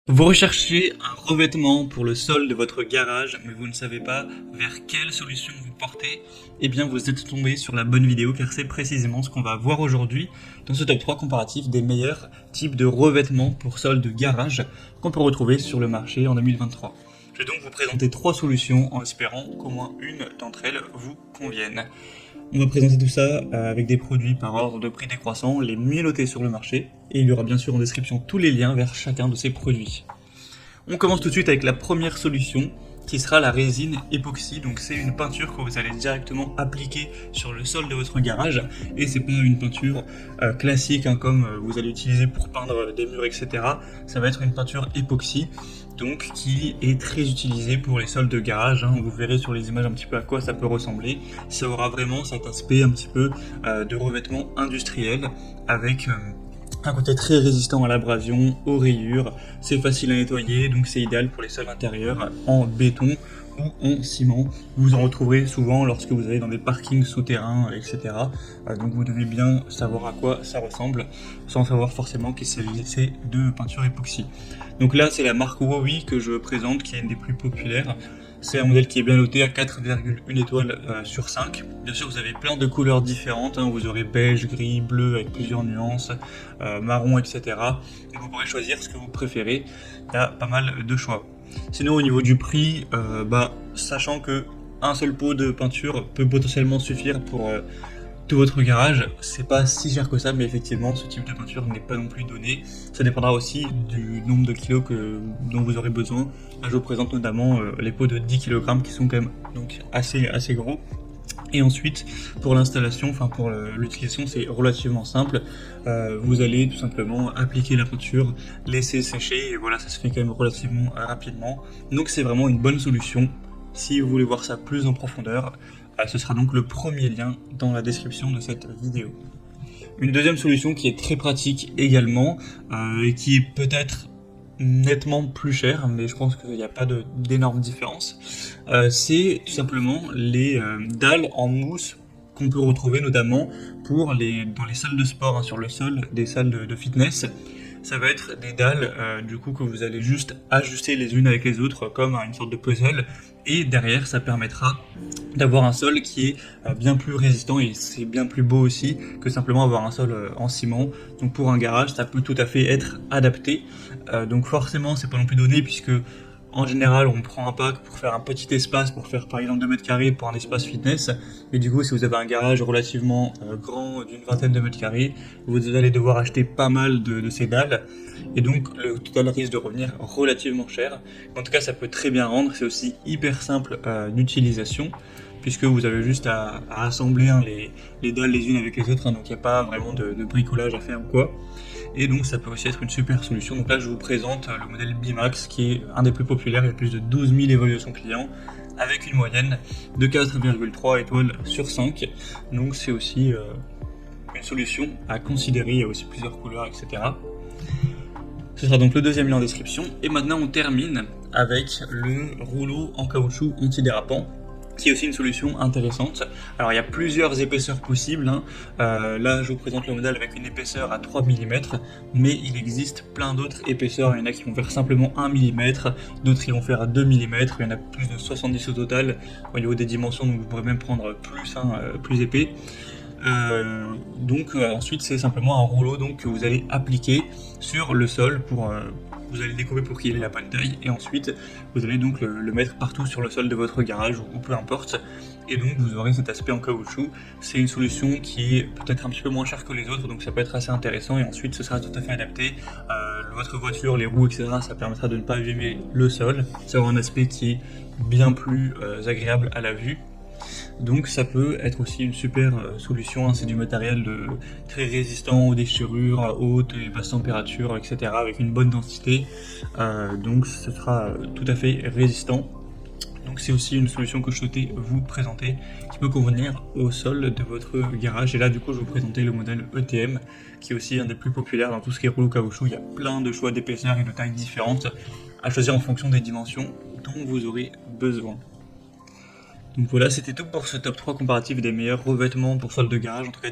Vous recherchez un revêtement pour le sol de votre garage, mais vous ne savez pas vers quelle solution vous porter. Eh bien, vous êtes tombé sur la bonne vidéo car c'est précisément ce qu'on va voir aujourd'hui dans ce top 3 comparatif des meilleurs types de revêtements pour sol de garage qu'on peut retrouver sur le marché en 2023. Je vais donc vous présenter 3 solutions en espérant qu'au moins une d'entre elles vous convienne. On va présenter tout ça avec des produits par ordre de prix décroissant, les mieux notés sur le marché, et il y aura bien sûr en description tous les liens vers chacun de ces produits. On commence tout de suite avec la première solution, qui sera la résine époxy. Donc c'est une peinture que vous allez directement appliquer sur le sol de votre garage, et c'est pas une peinture classique comme vous allez utiliser pour peindre des murs, etc. Ça va être une peinture époxy, donc qui est très utilisée pour les sols de garage. Vous verrez sur les images un petit peu à quoi ça peut ressembler. Ça aura vraiment cet aspect un petit peu de revêtement industriel avec un côté très résistant à l'abrasion, aux rayures, c'est facile à nettoyer, donc c'est idéal pour les sols intérieurs en béton ou en ciment. Vous en retrouverez souvent lorsque vous allez dans des parkings souterrains, etc. Donc vous devez bien savoir à quoi ça ressemble, sans savoir forcément qu'il s'agissait de peinture époxy. Donc là, c'est la marque Wowi que je présente, qui est une des plus populaires. C'est un modèle qui est bien noté à 4,1 étoiles sur 5. Bien sûr, vous avez plein de couleurs différentes. Vous aurez beige, gris, bleu avec plusieurs nuances, marron, etc. Et vous pourrez choisir ce que vous préférez. Il y a pas mal de choix. Sinon, au niveau du prix, sachant que un seul pot de peinture peut potentiellement suffire pour tout votre garage, c'est pas si cher que ça, mais effectivement, ce type de peinture n'est pas non plus donné. Ça dépendra aussi du nombre de kilos dont vous aurez besoin. Là, je vous présente notamment les pots de 10 kg qui sont quand même donc assez gros. Et ensuite, pour l'installation, pour l'utilisation, c'est relativement simple. Vous allez tout simplement appliquer la peinture, laisser sécher, et voilà, ça se fait quand même relativement rapidement. Donc c'est vraiment une bonne solution. Si vous voulez voir ça plus en profondeur, ce sera donc le premier lien dans la description de cette vidéo. Une deuxième solution qui est très pratique également, et qui est peut-être nettement plus chère, mais je pense qu'il n'y a pas d'énorme différence, c'est tout simplement les dalles en mousse qu'on peut retrouver notamment dans les salles de sport, sur le sol des salles de fitness. Ça va être des dalles que vous allez juste ajuster les unes avec les autres comme une sorte de puzzle, et derrière ça permettra d'avoir un sol qui est bien plus résistant, et c'est bien plus beau aussi que simplement avoir un sol en ciment. Donc pour un garage, ça peut tout à fait être adapté. Donc forcément, c'est pas non plus donné, puisque en général, on prend un pack pour faire un petit espace, pour faire par exemple 2 mètres carrés pour un espace fitness. Mais du coup, si vous avez un garage relativement grand, d'une vingtaine de mètres carrés, vous allez devoir acheter pas mal de ces dalles. Et donc, le total risque de revenir relativement cher. En tout cas, ça peut très bien rendre. C'est aussi hyper simple d'utilisation, puisque vous avez juste à assembler les dalles les unes avec les autres. Donc, il n'y a pas vraiment de bricolage à faire ou quoi. Et donc ça peut aussi être une super solution. Donc là, je vous présente le modèle Bimax, qui est un des plus populaires. Il y a plus de 12 000 évaluations clients, avec une moyenne de 4,3 étoiles sur 5. Donc c'est aussi une solution à considérer. Il y a aussi plusieurs couleurs, etc. Ce sera donc le deuxième lien en description. Et maintenant, on termine avec le rouleau en caoutchouc antidérapant, qui est aussi une solution intéressante. Alors il y a plusieurs épaisseurs possibles. Là, je vous présente le modèle avec une épaisseur à 3 mm, mais il existe plein d'autres épaisseurs. Il y en a qui vont faire simplement 1 mm, d'autres qui vont faire à 2 mm, il y en a plus de 70 au total au niveau des dimensions, donc vous pourrez même prendre plus épais. Ensuite, c'est simplement un rouleau que vous allez appliquer sur le sol vous allez le découper pour qu'il ait la bonne taille, et ensuite vous allez donc le mettre partout sur le sol de votre garage ou peu importe, et donc vous aurez cet aspect en caoutchouc. C'est une solution qui est peut-être un petit peu moins chère que les autres, donc ça peut être assez intéressant, et ensuite ce sera tout à fait adapté. Votre voiture, les roues, etc., ça permettra de ne pas abîmer le sol. Ça aura un aspect qui est bien plus agréable à la vue. Donc ça peut être aussi une super solution. C'est du matériel très résistant aux déchirures, à haute et basse température, etc., avec une bonne densité. Donc ce sera tout à fait résistant. Donc c'est aussi une solution que je souhaitais vous présenter, qui peut convenir au sol de votre garage. Et là, du coup, je vais vous présenter le modèle ETM, qui est aussi un des plus populaires dans tout ce qui est rouleau caoutchouc. Il y a plein de choix d'épaisseurs et de tailles différentes à choisir en fonction des dimensions dont vous aurez besoin. Donc voilà, c'était tout pour ce top 3 comparatif des meilleurs revêtements pour sol de garage. En tout cas,